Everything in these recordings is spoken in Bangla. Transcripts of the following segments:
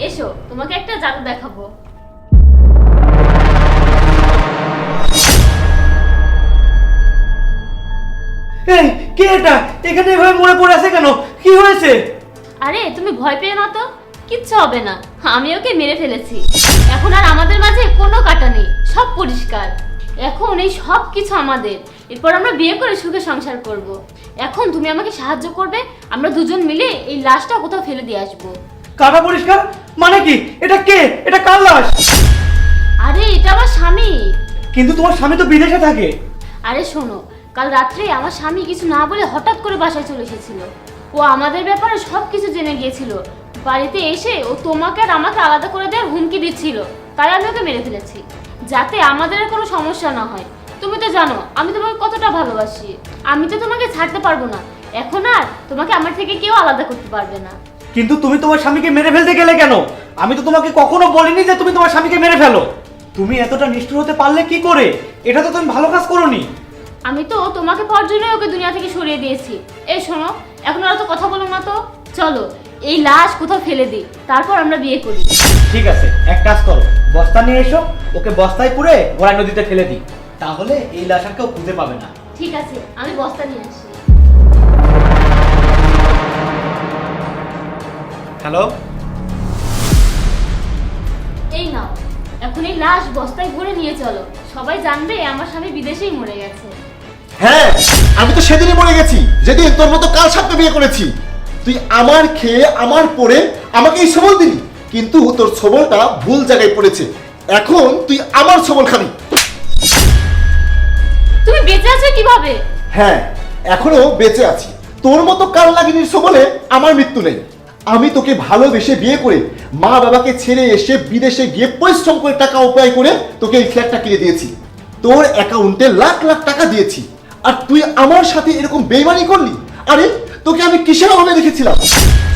এসো তোমাকে একটা জাদু দেখাবো। এই কে এটা এখানে এভাবে মরে পড়ে আছে কেন? কি হয়েছে? আরে তুমি ভয় পেও না তো, কিচ্ছু হবে না। আমি ওকে মেরে ফেলেছি। এখন আর আমাদের মাঝে কোনো কাটা নেই, সব পরিষ্কার। এখন এই সব কিছু আমাদের। এরপর আমরা বিয়ে করে সুখে সংসার করব। এখন তুমি আমাকে সাহায্য করবে, আমরা দুজন মিলে এই লাশটা কোথাও ফেলে দিয়ে আসবো। কাটা পরিষ্কার মানে কি? এটা কে? এটা কার লাশ? আরে এটা আমার স্বামী। কিন্তু তোমার স্বামী তো বিদেশে থাকে। আরে শোনো, কাল রাত্রে আমার স্বামী কিছু না বলে হঠাৎ করে বাসায় চলে এসেছিল। ও আমাদের ব্যাপারে সব কিছু জেনে গিয়েছিল। বাড়িতে এসে ও তোমাকে আর আমাকে আলাদা করে দেওয়ার হুমকি দিচ্ছিল। তাই আমি ওকে মেরে ফেলেছি, যাতে আমাদের আর কোনো সমস্যা না হয়। তুমি তো জানো আমি তোমাকে কতটা ভালোবাসি। আমি তো তোমাকে ছাড়তে পারবো না। এখন আর তোমাকে আমার থেকে কেউ আলাদা করতে পারবে না। কিন্তু তুমি তোমার স্বামীকে মেরে ফেলতে গেলে কেন? আমি তো তোমাকে কখনো বলিনি যে তুমি তোমার স্বামীকে মেরে ফেলো। তুমি এতটা নিষ্ঠুর হতে পারলে কি করে? এটা তো তুমি ভালো কাজ করোনি। আমি তো তোমাকে পাওয়ার জন্যই ওকে দুনিয়া থেকে সরিয়ে দিয়েছি। এই শোনো, এখন আর তো কথা বলো না তো, চলো এই লাশ কোথাও ফেলে দিই, তারপর আমরা বিয়ে করি। ঠিক আছে, এক কাজ করো, বস্তা নিয়ে এসো, ওকে বস্তায় পুরে গড়াই নদীতে ফেলে দিই। তাহলে এই লাশ আর কেউ খুঁজে পাবে না। ঠিক আছে, আমি বস্তা নিয়ে আসি। হ্যালো, এই নাও, এখন এই লাশ বস্তায় ভরে নিয়ে চলো। সবাই জানবে আমার স্বামী বিদেশেই মরে গেছে। হ্যাঁ, আমি তো সেদিনই মরে গেছি, যেদিন তোর মতো কাল সাথে বিয়ে করেছি। তুই আমার খেয়ে আমার পরে আমাকে এই সবল দিলি, কিন্তু তোর সবলটা ভুল জায়গায় পড়েছে। এখন তুই আমার সবল খাবি। তুমি বেঁচে আছো কিভাবে? হ্যাঁ, এখনো বেঁচে আছি। তোর মতো কাল লাগিনীর সবলে আমার মৃত্যু নেই। আমি তোকে ভালোবেসে বিয়ে করে মা বাবাকে ছেড়ে এসে বিদেশে গিয়ে পরিশ্রম করে টাকা উপায় করে তোকে এই ফ্ল্যাটটা কিনে দিয়েছি। তোর অ্যাকাউন্টে লাখ লাখ টাকা দিয়েছি, আর তুই আমার সাথে এরকম বেইমানি করলি। আরে তোকে আমি কিসের অভাবে রেখেছিলাম?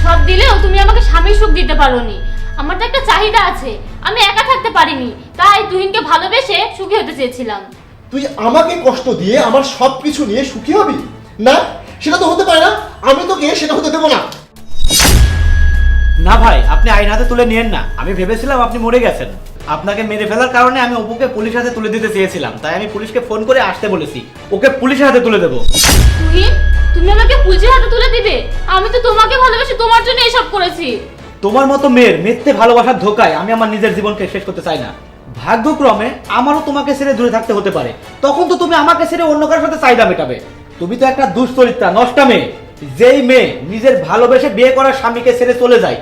সব দিলেও তুমি আমাকে স্বামীর সুখ দিতে পারোনি। আমার তো একটা চাহিদা আছে, আমি একা থাকতে পারিনি। তাই তুহিনকে ভালোবেসে সুখী হতে চেয়েছিলাম। তুই আমাকে কষ্ট দিয়ে আমার সবকিছু নিয়ে সুখী হবি না? সেটা তো হতে পারে না। আমি তোকে সেটা হতে দেবো না। না ভাই, আপনি আইন হাতে তুলে নিয়েন না। আমি ভেবেছিলাম আপনি মরে গেছেন। আপনাকে মেরে ফেলার কারণে আমি অপুকে পুলিশ হাতে তুলে দিতে চেয়েছিলাম, তাই আমি পুলিশকে ফোন করে আসতে বলেছি। ওকে পুলিশের হাতে তুলে দেবো। তুহিন, তুমি আমাকে পুলিশের হাতে তুলে দিবে? আমি তো তোমাকে ভালোবেসে তোমার জন্য এসব করেছি। তোমার মতো মেয়ের মিথ্যে ভালোবাসার ধোকায় আমি আমার নিজের জীবনকে শেষ করতে চাই না। ভাগ্যক্রমে আমারও তোমাকে ছেড়ে দূরে থাকতে হতে পারে, তখন তো তুমি আমাকে ছেড়ে অন্য কারোর সাথে চাহিদা মেটাবে। তুমি তো একটা দুশ্চরিত্রা নষ্টা মেয়ে। যেই মেয়ে নিজের ভালোবেসে বিয়ে করার স্বামীকে ছেড়ে চলে যায়,